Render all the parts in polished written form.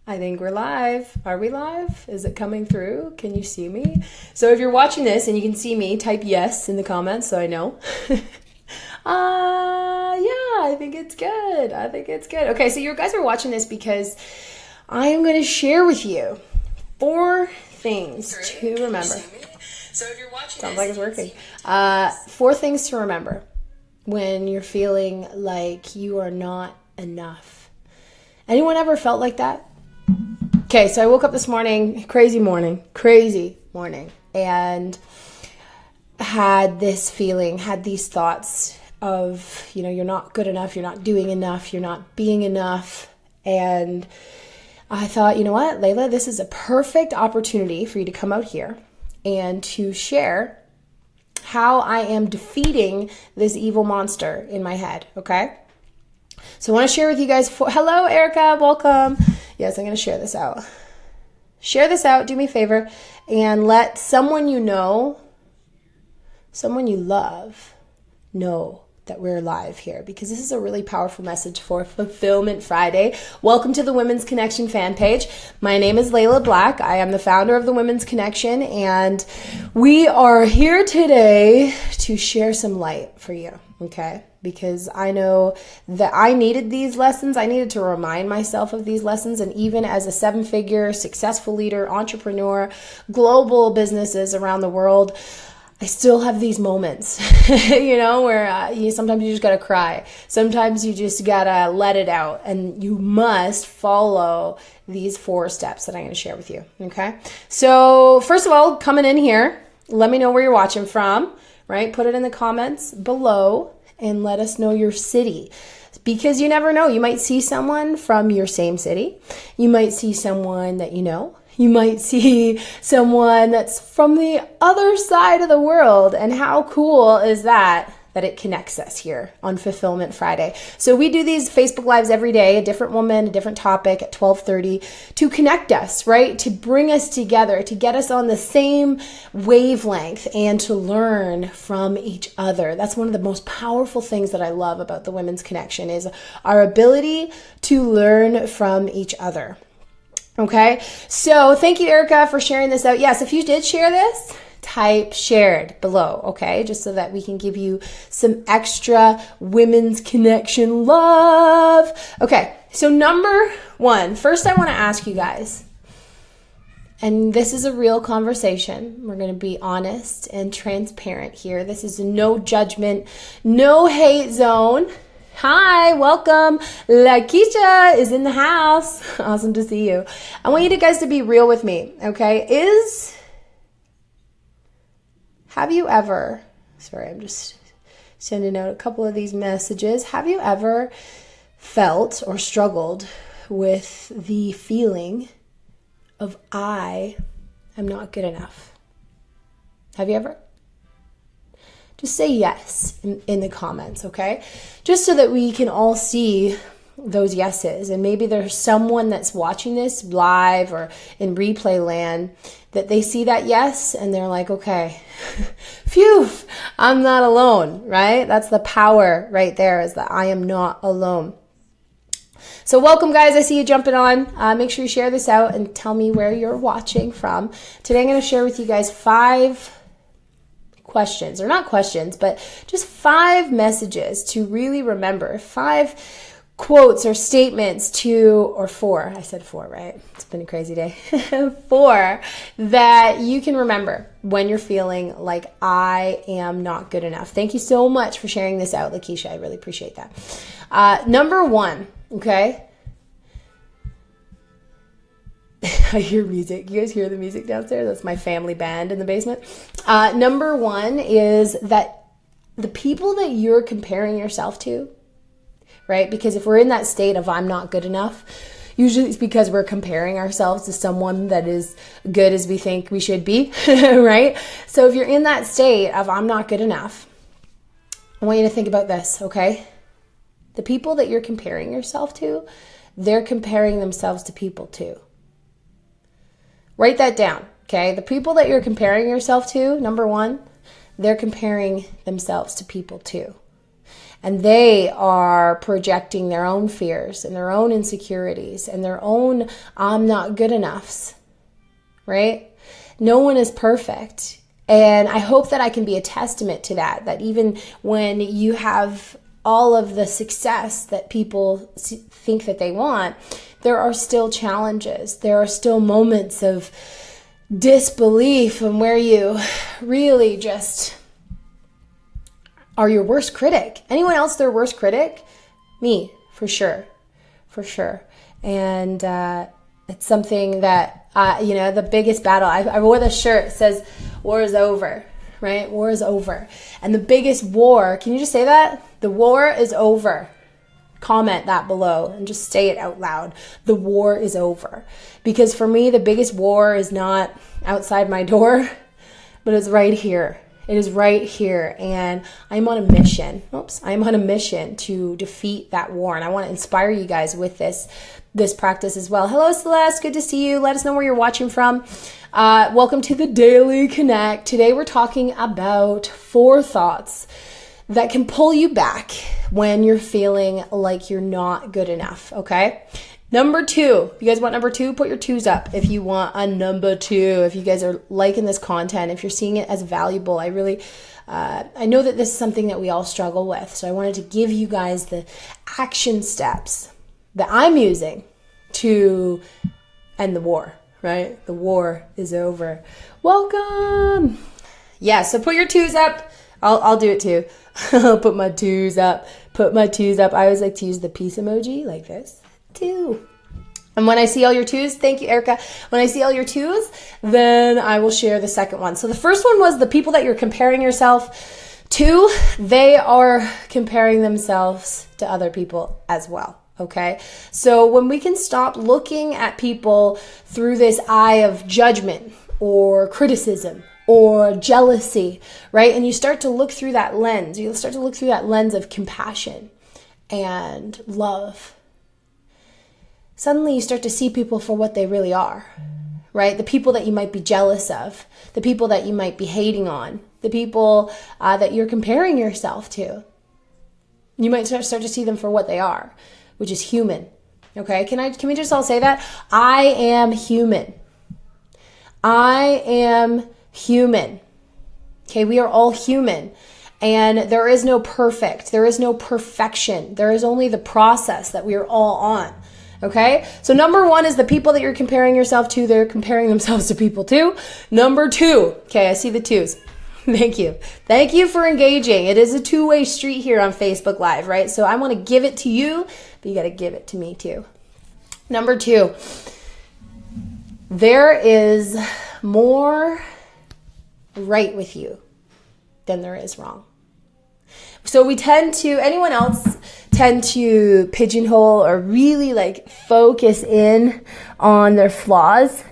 I think we're live. Are we live? Is it coming through? Can you see me? So if you're watching this and you can see me, type yes in the comments so I know. Yeah, I think it's good. Okay, so you guys are watching this because I am going to share with you 4 things to remember. So if you're watching Sounds like it's working. 4 things to remember when you're feeling like you are not enough. Anyone ever felt like that? Okay, so I woke up this morning, crazy morning, and had this feeling, had these thoughts of, you're not good enough, you're not doing enough, you're not being enough. And I thought, you know what, Layla, this is a perfect opportunity for you to come out here and to share how I am defeating this evil monster in my head, okay? So I want to share with you guys, hello, Erica, welcome. Yes, I'm going to share this out. Share this out, do me a favor, and let someone you know, someone you love, know that we're live here, because this is a really powerful message for Fulfillment Friday. Welcome to the Women's Connection fan page. My name is Layla Black. I am the founder of the Women's Connection, and we are here today to share some light for you, okay? Because I know that I needed these lessons. I needed to remind myself of these lessons. And even as a 7-figure successful leader, entrepreneur, global businesses around the world, I still have these moments, where sometimes you just got to cry. Sometimes you just got to let it out. And you must follow these 4 steps that I'm going to share with you. Okay. So first of all, coming in here, let me know where you're watching from, right? Put it in the comments below. And let us know your city, because you never know. You might see someone from your same city. You might see someone that you know. You might see someone that's from the other side of the world. And how cool is that it connects us here on Fulfillment Friday. So we do these Facebook Lives every day, a different woman, a different topic at 12:30 to connect us, right? To bring us together, to get us on the same wavelength and to learn from each other. That's one of the most powerful things that I love about the Women's Connection is our ability to learn from each other. Okay, so thank you, Erica, for sharing this out. Yes, if you did share this, type shared below, okay? Just so that we can give you some extra Women's Connection love. Okay, so number 1, first I want to ask you guys, and this is a real conversation. We're going to be honest and transparent here. This is no judgment, no hate zone. Hi, welcome. Lakeisha is in the house. Awesome to see you. I want you guys to be real with me, okay? Have you ever, I'm just sending out a couple of these messages. Have you ever felt or struggled with the feeling of I am not good enough? Have you ever? Just say yes in the comments, okay? Just so that we can all see those yeses. And maybe there's someone that's watching this live or in replay land that they see that yes and they're like, okay, phew, I'm not alone, right? That's the power right there, is that I am not alone. So welcome, guys. I see you jumping on. Make sure you share this out and tell me where you're watching from. Today I'm going to share with you guys 5 questions, or not questions, but just 5 messages to really remember, 5 quotes or statements or 4, I said 4, right? It's been a crazy day. 4 that you can remember when you're feeling like I am not good enough. Thank you so much for sharing this out, Lakeisha. I really appreciate that. Number 1, okay? I hear music. You guys hear the music downstairs? That's my family band in the basement. Number 1 is that the people that you're comparing yourself to, right? Because if we're in that state of I'm not good enough, usually it's because we're comparing ourselves to someone that is good as we think we should be, right? So if you're in that state of I'm not good enough, I want you to think about this, okay? The people that you're comparing yourself to, they're comparing themselves to people too. Write that down, okay? The people that you're comparing yourself to, number 1, they're comparing themselves to people too. And they are projecting their own fears and their own insecurities and their own I'm not good enoughs, right? No one is perfect. And I hope that I can be a testament to that, that even when you have all of the success that people think that they want, there are still challenges. There are still moments of disbelief and where you really just are your worst critic. Anyone else their worst critic? Me, for sure. And it's something that, the biggest battle, I wore this shirt, it says, war is over, right? War is over. And the biggest war, can you just say that? The war is over. Comment that below and just say it out loud. The war is over. Because for me, the biggest war is not outside my door, but it's right here. It is right here. And I'm on a mission. I'm on a mission to defeat that war. And I want to inspire you guys with this practice as well. Hello, Celeste. Good to see you. Let us know where you're watching from. Welcome to the Daily Connect. Today we're talking about 4 thoughts that can pull you back when you're feeling like you're not good enough, okay? Number 2, you guys want number 2? Put your 2s up if you want a number 2. If you guys are liking this content, if you're seeing it as valuable, I know that this is something that we all struggle with. So I wanted to give you guys the action steps that I'm using to end the war, right? The war is over. Welcome. Yeah, so put your 2s up. I'll do it too. I'll put my 2s up. I always like to use the peace emoji like this. 2. And when I see all your 2s, thank you, Erica. When I see all your 2s, then I will share the second one. So the first one was the people that you're comparing yourself to, they are comparing themselves to other people as well. Okay. So when we can stop looking at people through this eye of judgment or criticism or jealousy, right? And you start to look through that lens. You start to look through that lens of compassion and love. Suddenly you start to see people for what they really are, right? The people that you might be jealous of, the people that you might be hating on, the people that you're comparing yourself to. You might start to see them for what they are, which is human. Okay? Can we just all say that? I am human. I am human. Okay, we are all human. And there is no perfect. There is no perfection. There is only the process that we are all on. Okay? So number 1 is the people that you're comparing yourself to. They're comparing themselves to people too. Number 2. Okay, I see the 2s. Thank you. Thank you for engaging. It is a two-way street here on Facebook Live, right? So I want to give it to you, but you got to give it to me too. Number 2. There is more right with you than there is wrong. So anyone else tend to pigeonhole or really focus in on their flaws?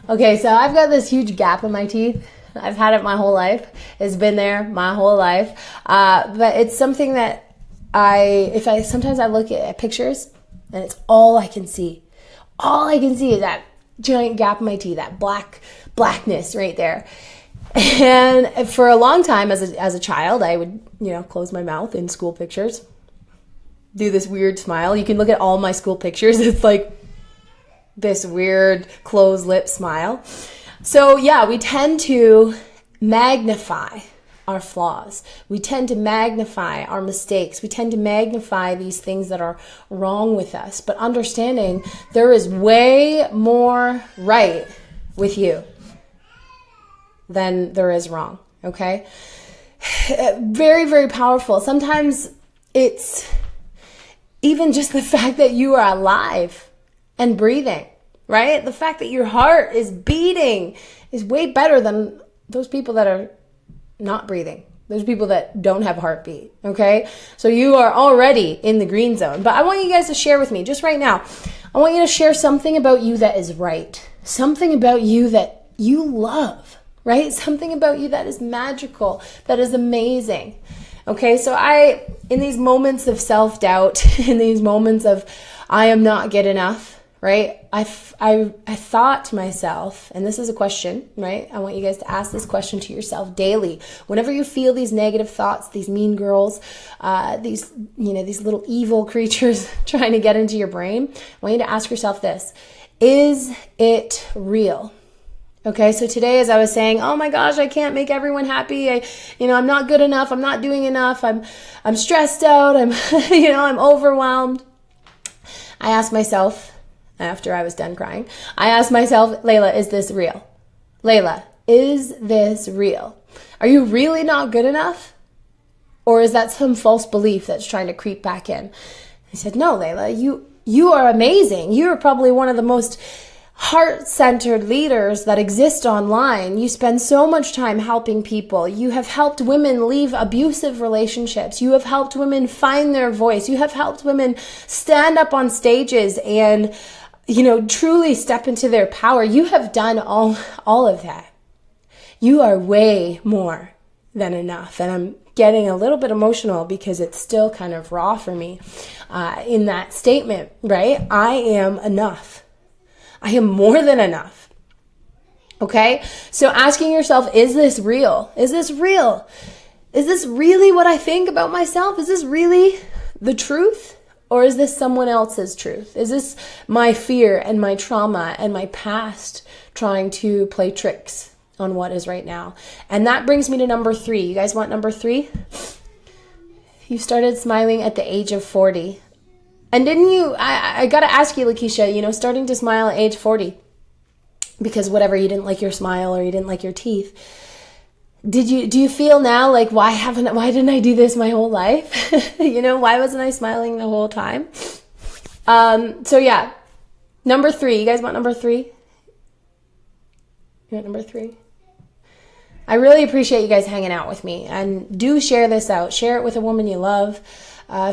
Okay, so I've got this huge gap in my teeth. I've had it my whole life. It's been there my whole life. But it's something that sometimes I look at pictures and it's all I can see. All I can see is that giant gap in my teeth, that blackness right there. And for a long time as a child, I would, close my mouth in school pictures, do this weird smile. You can look at all my school pictures. It's like this weird closed lip smile. So yeah, we tend to magnify our flaws. We tend to magnify our mistakes. We tend to magnify these things that are wrong with us. But understanding there is way more right with you than there is wrong, okay? Very, very powerful. Sometimes it's even just the fact that you are alive and breathing, right? The fact that your heart is beating is way better than those people that are not breathing. Those people that don't have a heartbeat, okay? So you are already in the green zone. But I want you guys to share with me, just right now, I want you to share something about you that is right. Something about you that you love, right? Something about you that is magical, that is amazing. Okay, so in these moments of self-doubt, in these moments of I am not good enough, right? I thought to myself, and this is a question, right? I want you guys to ask this question to yourself daily. Whenever you feel these negative thoughts, these mean girls, these little evil creatures trying to get into your brain, I want you to ask yourself this: is it real? Okay, so today, as I was saying, oh my gosh, I can't make everyone happy. I'm not good enough. I'm not doing enough. I'm stressed out. I'm overwhelmed. I asked myself, after I was done crying, I asked myself, Layla, is this real? Layla, is this real? Are you really not good enough? Or is that some false belief that's trying to creep back in? I said, no, Layla, you are amazing. You're probably one of the most heart-centered leaders that exist online. You spend so much time helping people. You have helped women leave abusive relationships. You have helped women find their voice. You have helped women stand up on stages and, truly step into their power. You have done all of that. You are way more than enough. And I'm getting a little bit emotional because it's still kind of raw for me in that statement, right? I am enough. I am more than enough. Okay? So asking yourself, is this real? Is this real? Is this really what I think about myself? Is this really the truth? Or is this someone else's truth? Is this my fear and my trauma and my past trying to play tricks on what is right now? And that brings me to number 3. You guys want number 3? You started smiling at the age of 40. And didn't you, I got to ask you, Lakeisha, starting to smile at age 40 because whatever, you didn't like your smile or you didn't like your teeth. Do you feel now like, why didn't I do this my whole life? Why wasn't I smiling the whole time? So yeah, number 3, you guys want number 3? You want number 3? I really appreciate you guys hanging out with me, and do share this out. Share it with a woman you love.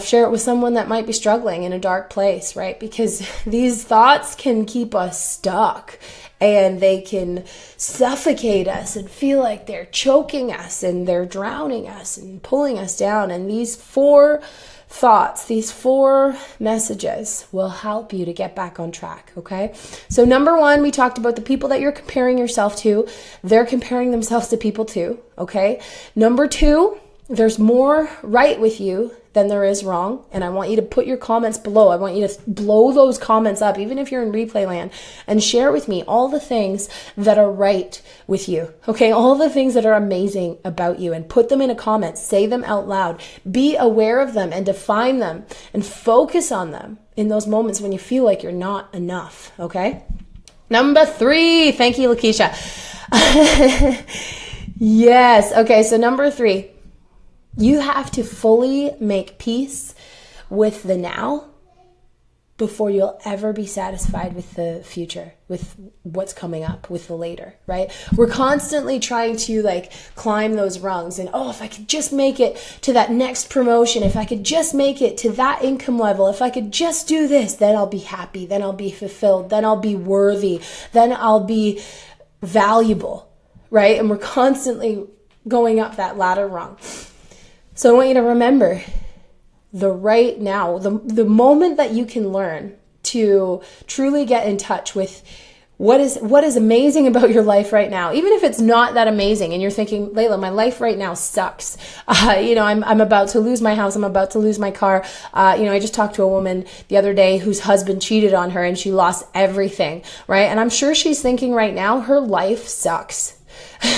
Share it with someone that might be struggling in a dark place, right? Because these thoughts can keep us stuck and they can suffocate us and feel like they're choking us and they're drowning us and pulling us down. And these 4 thoughts, these 4 messages will help you to get back on track, okay? So number 1, we talked about the people that you're comparing yourself to. They're comparing themselves to people too, okay? Number 2, there's more right with you than there is wrong. And I want you to put your comments below. I want you to blow those comments up, even if you're in replay land, and share with me all the things that are right with you. Okay, all the things that are amazing about you, and put them in a comment. Say them out loud. Be aware of them and define them and focus on them in those moments when you feel like you're not enough. Okay? Number 3. Thank you, Lakeisha. Yes. Okay, so number 3. You have to fully make peace with the now before you'll ever be satisfied with the future, with what's coming up, with the later, right? We're constantly trying to climb those rungs and, if I could just make it to that next promotion, if I could just make it to that income level, if I could just do this, then I'll be happy, then I'll be fulfilled, then I'll be worthy, then I'll be valuable, right? And we're constantly going up that ladder rung. So I want you to remember the right now, the moment that you can learn to truly get in touch with what is amazing about your life right now, even if it's not that amazing and you're thinking, Layla, my life right now sucks. I'm about to lose my house. I'm about to lose my car. I just talked to a woman the other day whose husband cheated on her and she lost everything, right? And I'm sure she's thinking right now, her life sucks.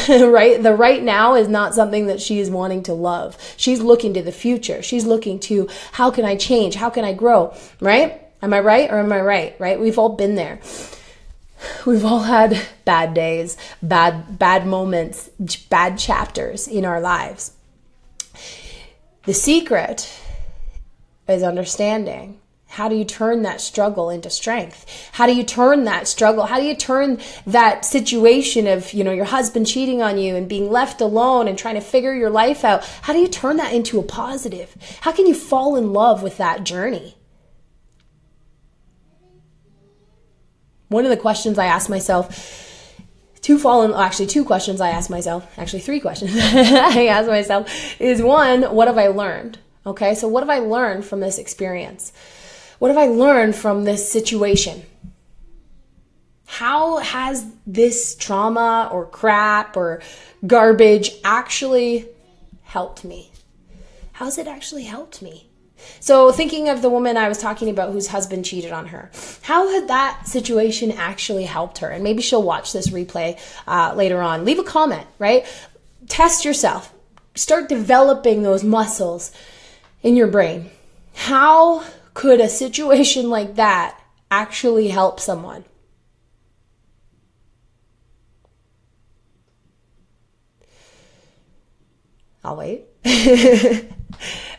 Right? The right now is not something that she is wanting to love. She's looking to the future. She's looking to, how can I change? How can I grow? Right? Am I right or am I right? Right? We've all been there. We've all had bad days, bad moments, bad chapters in our lives. The secret is understanding. How do you turn that struggle into strength? How do you turn that struggle? How do you turn that situation of, your husband cheating on you and being left alone and trying to figure your life out? How do you turn that into a positive? How can you fall in love with that journey? One of the questions I asked myself, two questions I asked myself, actually 3 questions I asked myself is 1, what have I learned? Okay, so what have I learned from this experience? What have I learned from this situation? how has this trauma or crap or garbage actually helped me? How's it actually helped me? So thinking of the woman I was talking about whose husband cheated on her, how had that situation actually helped her? And maybe she'll watch this replay later on. Leave a comment, right? Test yourself. Start developing those muscles in your brain. How could a situation like that actually help someone? I'll wait.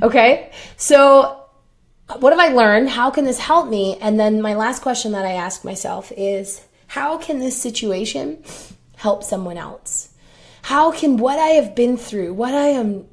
Okay, so what have I learned? How can this help me? And then my last question that I ask myself is, how can this situation help someone else? How can what I have been through, what I am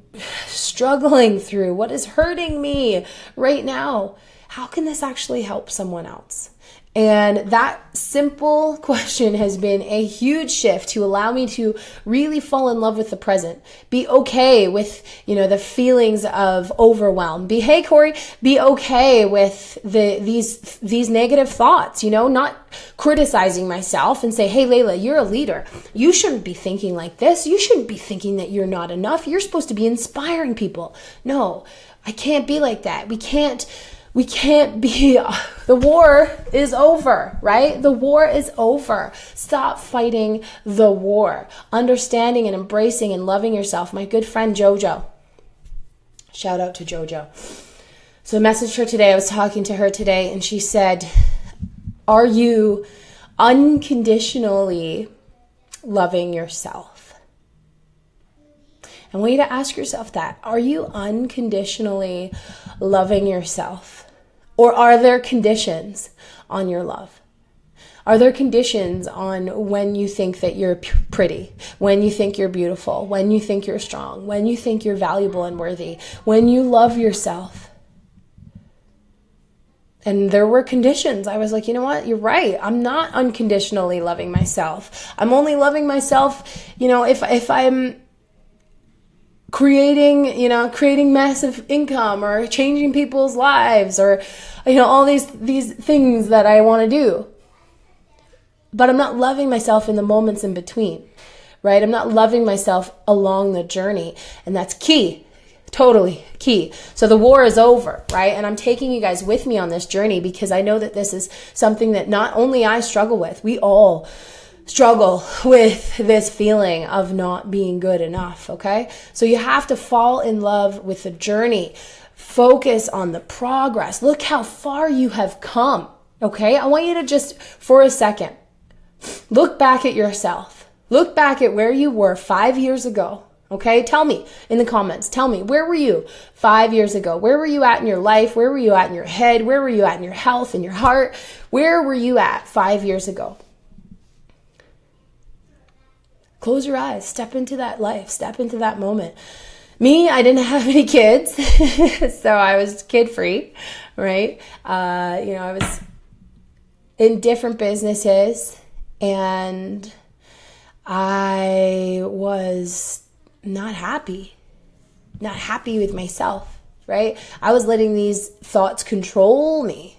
struggling through, what is hurting me right now, how can this actually help someone else? And that simple question has been a huge shift to allow me to really fall in love with the present. Be okay with, the feelings of overwhelm. Hey Corey, be okay with these negative thoughts, not criticizing myself and say, hey Layla, you're a leader. You shouldn't be thinking like this. You shouldn't be thinking that you're not enough. You're supposed to be inspiring people. No, I can't be like that. We can't be, the war is over, right? The war is over. Stop fighting the war. Understanding and embracing and loving yourself. My good friend Jojo. Shout out to Jojo. So I messaged her today. I was talking to her today and she said, are you unconditionally loving yourself? I want you to ask yourself that. Are you unconditionally loving yourself? Or are there conditions on your love? Are there conditions on when you think that you're pretty, when you think you're beautiful, when you think you're strong, when you think you're valuable and worthy, when you love yourself? And there were conditions. I was like, you know what? You're right. I'm not unconditionally loving myself. I'm only loving myself, if I'm creating massive income or changing people's lives or, all these things that I want to do. But I'm not loving myself in the moments in between, right? I'm not loving myself along the journey. And that's key, totally key. So the war is over, right? And I'm taking you guys with me on this journey because I know that this is something that not only I struggle with, we all struggle with this feeling of not being good enough, okay? So you have to fall in love with the journey. Focus on the progress. Look how far you have come, okay? I want you to just, for a second, look back at yourself. Look back at where you were 5 years ago, okay? Tell me in the comments. Tell me, where were you 5 years ago? Where were you at in your life? Where were you at in your head? Where were you at in your health and your heart? Where were you at 5 years ago? Close your eyes, step into that life, step into that moment. Me, I didn't have any kids, so I was kid-free, right? I was in different businesses, and I was not happy with myself, right? I was letting these thoughts control me.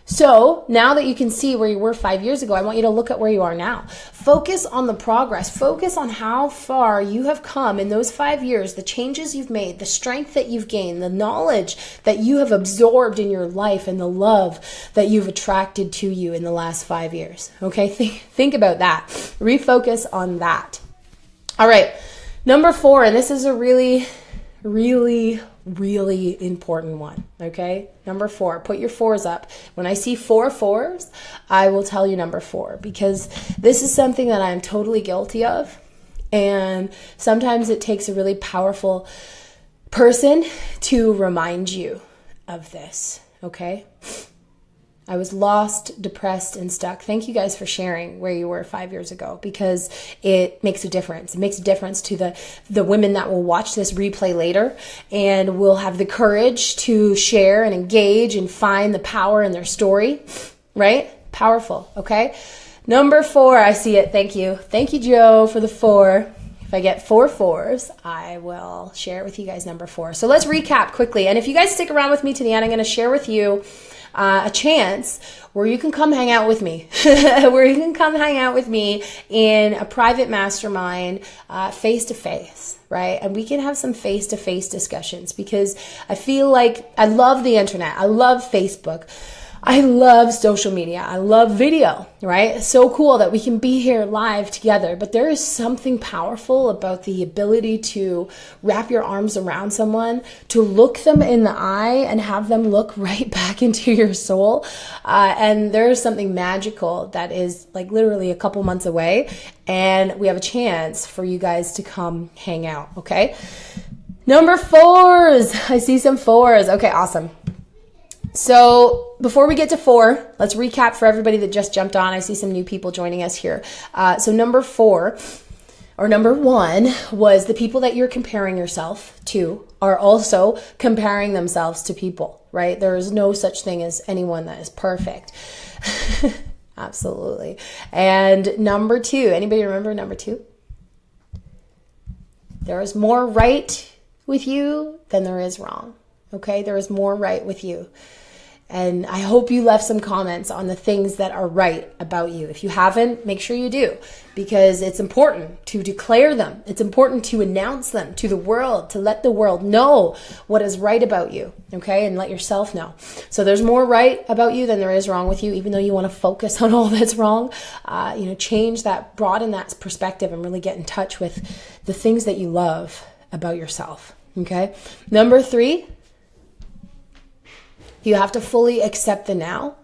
So now that you can see where you were 5 years ago, I want you to look at where you are now. Focus on the progress. Focus on how far you have come in those 5 years, the changes you've made, the strength that you've gained, the knowledge that you have absorbed in your life, and the love that you've attracted to you in the last 5 years. Okay, think about that. Refocus on that. All right, number 4, and this is a really important one, okay? Number 4, put your 4s up. When I see 4 4s, I will tell you number 4 because this is something that I'm totally guilty of. And sometimes it takes a really powerful person to remind you of this, okay? I was lost, depressed, and stuck. Thank you guys for sharing where you were 5 years ago because it makes a difference. It makes a difference to the women that will watch this replay later and will have the courage to share and engage and find the power in their story, right? Powerful, okay? Number 4, I see it. Thank you. Thank you, Joe, for the 4. If I get 4 4s, I will share with you guys number 4. So let's recap quickly. And if you guys stick around with me to the end, I'm going to share with you a chance where you can come hang out with me, where you can come hang out with me in a private mastermind, face to face, right? And we can have some face to face discussions, because I feel like I love the internet. I love Facebook. I love social media. I love video, right? It's so cool that we can be here live together, but there is something powerful about the ability to wrap your arms around someone, to look them in the eye and have them look right back into your soul. And there is something magical that is like literally a couple months away, and we have a chance for you guys to come hang out, okay? Number 4s. I see some 4s. Okay, awesome. So before we get to 4, let's recap for everybody that just jumped on. I see some new people joining us here. So number 4, or number 1, was the people that you're comparing yourself to are also comparing themselves to people, right? There is no such thing as anyone that is perfect. Absolutely. And number 2, anybody remember number 2? There is more right with you than there is wrong. Okay, there is more right with you. And I hope you left some comments on the things that are right about you. If you haven't, make sure you do, because it's important to declare them. It's important to announce them to the world, to let the world know what is right about you, okay? And let yourself know. So there's more right about you than there is wrong with you, even though you want to focus on all that's wrong. Change that, broaden that perspective, and really get in touch with the things that you love about yourself, okay? Number 3, you have to fully accept the now.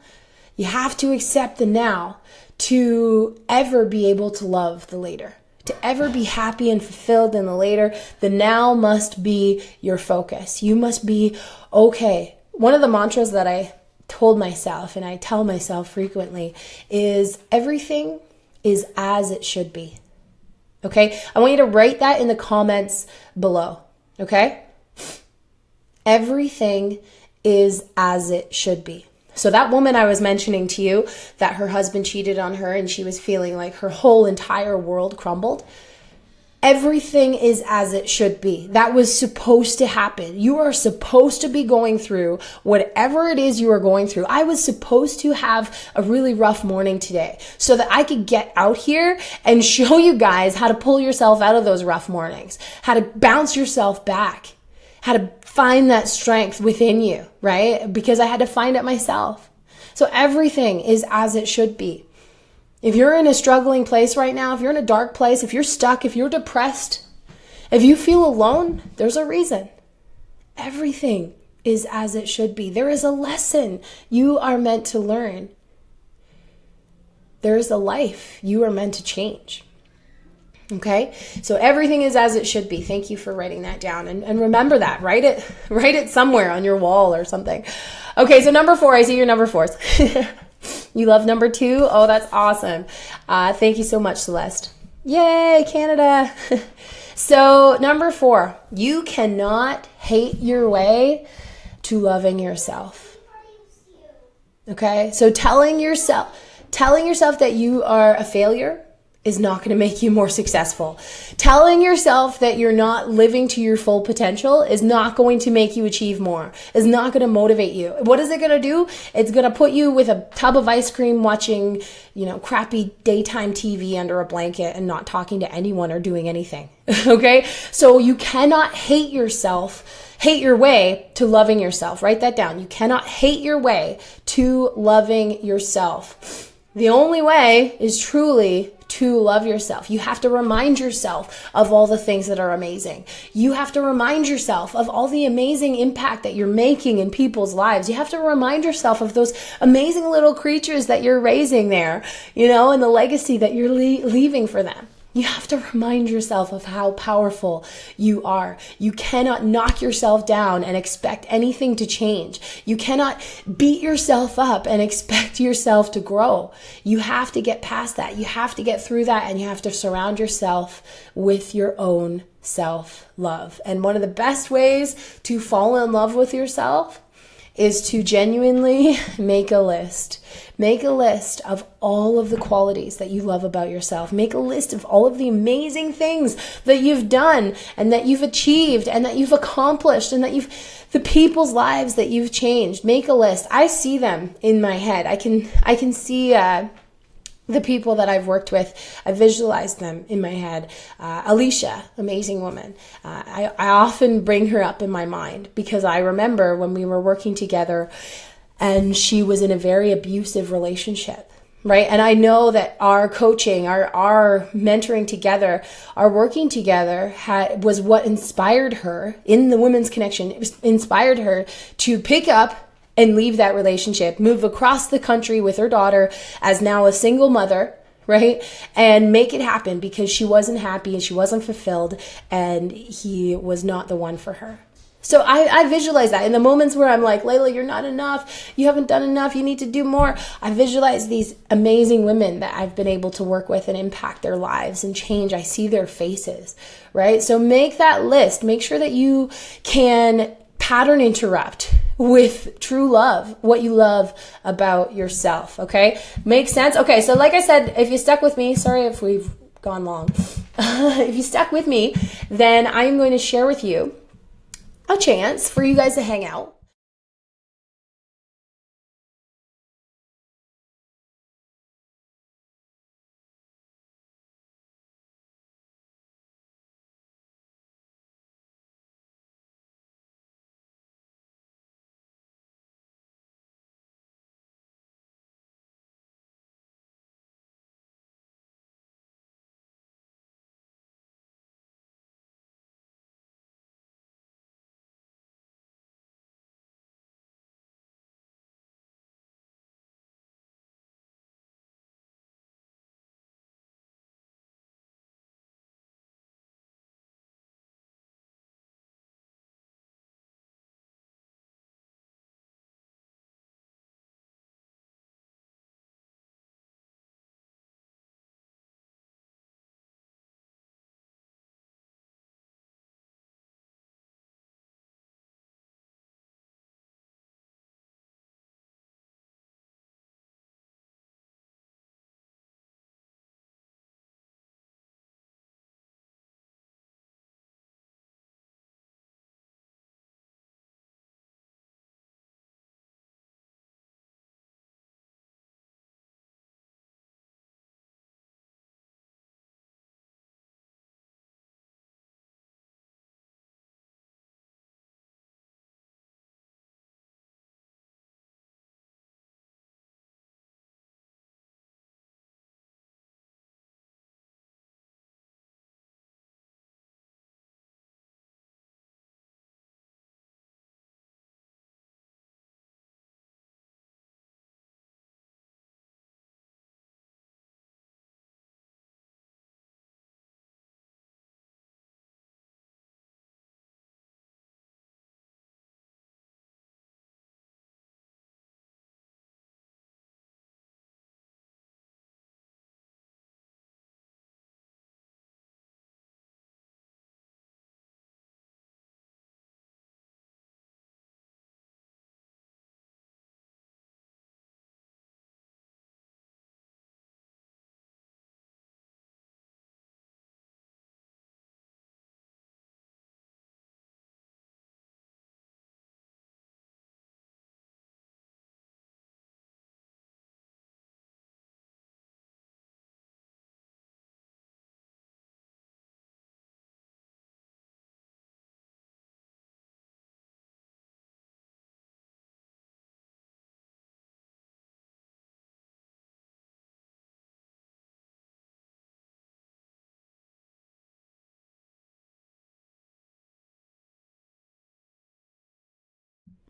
You have to accept the now to ever be able to love the later, to ever be happy and fulfilled in the later. The now must be your focus. You must be okay. One of the mantras that I told myself, and I tell myself frequently, is everything is as it should be. Okay? I want you to write that in the comments below. Okay? Everything is as it should be. So that woman I was mentioning to you, that her husband cheated on her and she was feeling like her whole entire world crumbled. Everything is as it should be. That was supposed to happen. You are supposed to be going through whatever it is you are going through. I was supposed to have a really rough morning today so that I could get out here and show you guys how to pull yourself out of those rough mornings, how to bounce yourself back, how to find that strength within you, right? Because I had to find it myself. So everything is as it should be. If you're in a struggling place right now, if you're in a dark place, if you're stuck, if you're depressed, if you feel alone, there's a reason. Everything is as it should be. There is a lesson you are meant to learn. There is a life you are meant to change. Okay, so everything is as it should be. Thank you for writing that down, and remember that. Write it somewhere on your wall or something. Okay, so number 4, I see your number 4s. You love number 2? Oh, that's awesome. Thank you so much, Celeste. Yay, Canada. So number 4, you cannot hate your way to loving yourself. Okay, so telling yourself that you are a failure is not going to make you more successful. Telling yourself that you're not living to your full potential is not going to make you achieve more, is not going to motivate you. What is it going to do? It's going to put you with a tub of ice cream watching, crappy daytime TV under a blanket and not talking to anyone or doing anything. Okay? So you cannot hate your way to loving yourself. Write that down. You cannot hate your way to loving yourself. The only way is truly to love yourself. You have to remind yourself of all the things that are amazing. You have to remind yourself of all the amazing impact that you're making in people's lives. You have to remind yourself of those amazing little creatures that you're raising there, and the legacy that you're leaving for them. You have to remind yourself of how powerful you are. You cannot knock yourself down and expect anything to change. You cannot beat yourself up and expect yourself to grow. You have to get past that. You have to get through that, and you have to surround yourself with your own self-love. And one of the best ways to fall in love with yourself is to genuinely make a list. Make a list of all of the qualities that you love about yourself. Make a list of all of the amazing things that you've done and that you've achieved and that you've accomplished and that the people's lives that you've changed. Make a list. I see them in my head. I can see the people that I've worked with. I visualize them in my head. AISHA, amazing woman. I often bring her up in my mind because I remember when we were working together and she was in a very abusive relationship, right? And I know that our coaching, our mentoring together, our working together was what inspired her in the Women's Connection. It inspired her to pick up and leave that relationship, move across the country with her daughter as now a single mother, right? And make it happen because she wasn't happy and she wasn't fulfilled and he was not the one for her. So I visualize that in the moments where I'm like, Layla, you're not enough. You haven't done enough. You need to do more. I visualize these amazing women that I've been able to work with and impact their lives and change. I see their faces, right? So make that list. Make sure that you can pattern interrupt with true love, what you love about yourself, okay? Makes sense? Okay, so like I said, if you stuck with me, sorry if we've gone long. If you stuck with me, then I am going to share with you a chance for you guys to hang out.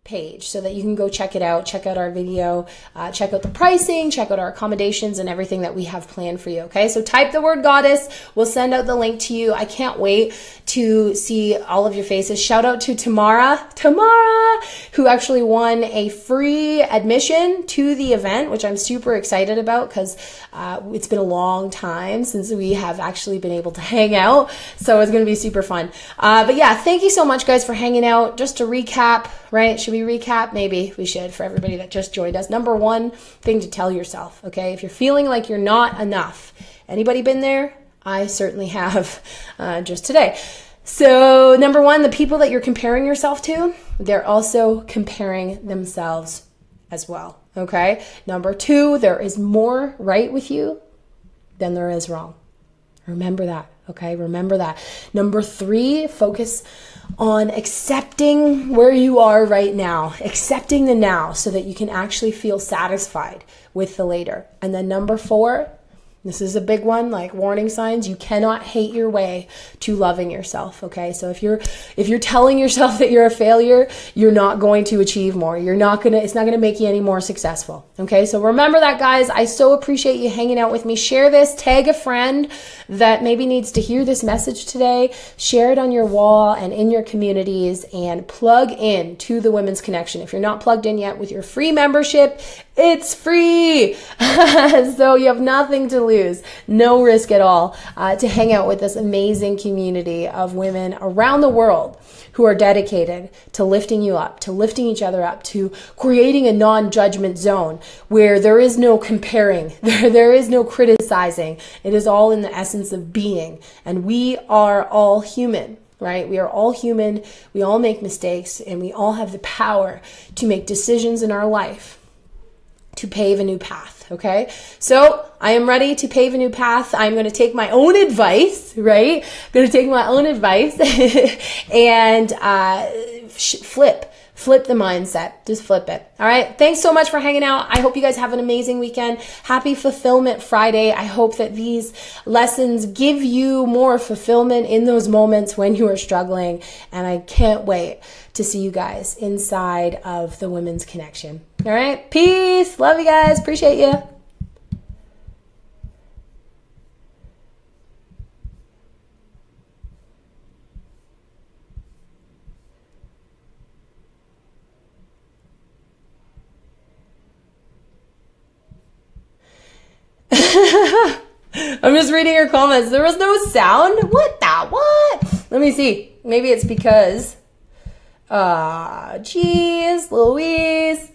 Page so that you can go check it out, check out our video, check out the pricing, check out our accommodations and everything that we have planned for you. Okay, so type the word goddess. We'll send out the link to you. I can't wait to see all of your faces. Shout out to Tamara, who actually won a free admission to the event, which I'm super excited about because it's been a long time since we have actually been able to hang out. So it's going to be super fun. But yeah, thank you so much guys for hanging out. Just to recap, right? Should we recap? Maybe we should, for everybody that just joined us. Number one thing to tell yourself, okay? If you're feeling like you're not enough, anybody been there? I certainly have, just today. So number one, the people that you're comparing yourself to, they're also comparing themselves as well, okay? Number two, there is more right with you than there is wrong. Remember that, okay? Remember that. Number three, focus on accepting where you are right now, accepting the now so that you can actually feel satisfied with the later. And then number four, this is a big one, like warning signs. You cannot hate your way to loving yourself, okay? So if you're telling yourself that you're a failure, you're not going to achieve more. It's not going to make you any more successful, okay? So remember that, guys. I so appreciate you hanging out with me. Share this, tag a friend that maybe needs to hear this message today. Share it on your wall and in your communities, and plug in to the Women's Connection. If you're not plugged in yet with your free membership, it's free. So you have nothing to lose, no risk at all, to hang out with this amazing community of women around the world who are dedicated to lifting you up, to lifting each other up, to creating a non-judgment zone where there is no comparing, there is no criticizing. It is all in the essence of being. And we are all human, right? We are all human. We all make mistakes, and we all have the power to make decisions in our life to pave a new path, okay? So I am ready to pave a new path. I'm going to take my own advice, right? I'm going to take my own advice and flip the mindset. Just flip it. All right. Thanks so much for hanging out. I hope you guys have an amazing weekend. Happy Fulfillment Friday. I hope that these lessons give you more fulfillment in those moments when you are struggling. And I can't wait to see you guys inside of the Women's Connection. All right. Peace. Love you guys. Appreciate you. I'm just reading your comments. There was no sound? What? Let me see. Maybe it's because... Jeez, Louise.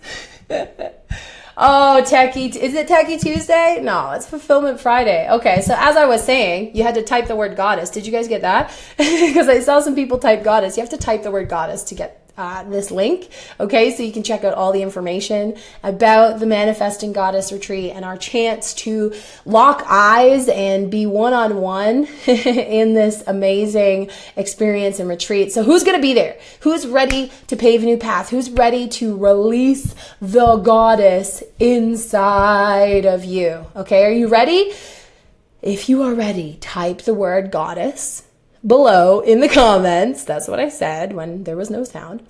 Oh, Techie. Is it Techie Tuesday? No, it's Fulfillment Friday. Okay, so as I was saying, you had to type the word goddess. Did you guys get that? Because I saw some people type goddess. You have to type the word goddess to get this link, okay? So you can check out all the information about the Manifesting Goddess Retreat and our chance to lock eyes and be one-on-one in this amazing experience and retreat. So who's going to be there? Who's ready to pave a new path? Who's ready to release the goddess inside of you? Okay, are you ready? If you are ready, type the word goddess below in the comments. That's what I said when there was no sound.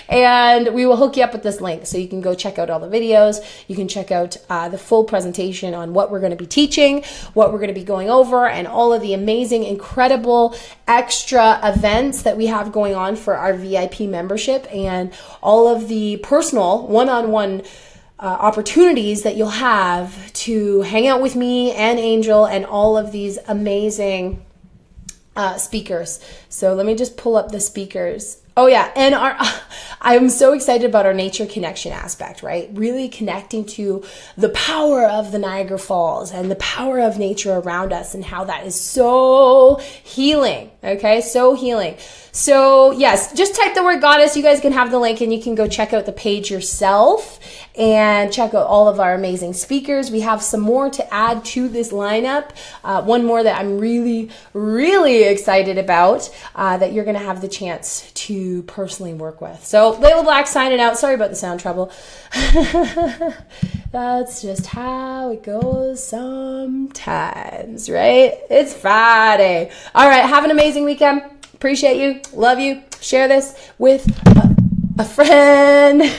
And we will hook you up with this link so you can go check out all the videos. You can check out the full presentation on what we're going to be teaching, what we're going to be going over, and all of the amazing, incredible extra events that we have going on for our VIP membership, and all of the personal one-on-one opportunities that you'll have to hang out with me and Angel and all of these amazing speakers. So let me just pull up the speakers. Oh yeah, and I'm so excited about our nature connection aspect, right? Really connecting to the power of the Niagara Falls and the power of nature around us, and how that is so healing, okay? So healing. So yes, just type the word goddess. You guys can have the link and you can go check out the page yourself and check out all of our amazing speakers. We have some more to add to this lineup. One more that I'm really, really excited about that you're going to have the chance to personally work with. So Layla Black signing out. Sorry about the sound trouble. That's just how it goes sometimes, right? It's Friday. All right. Have an amazing weekend. Appreciate you. Love you. Share this with a friend.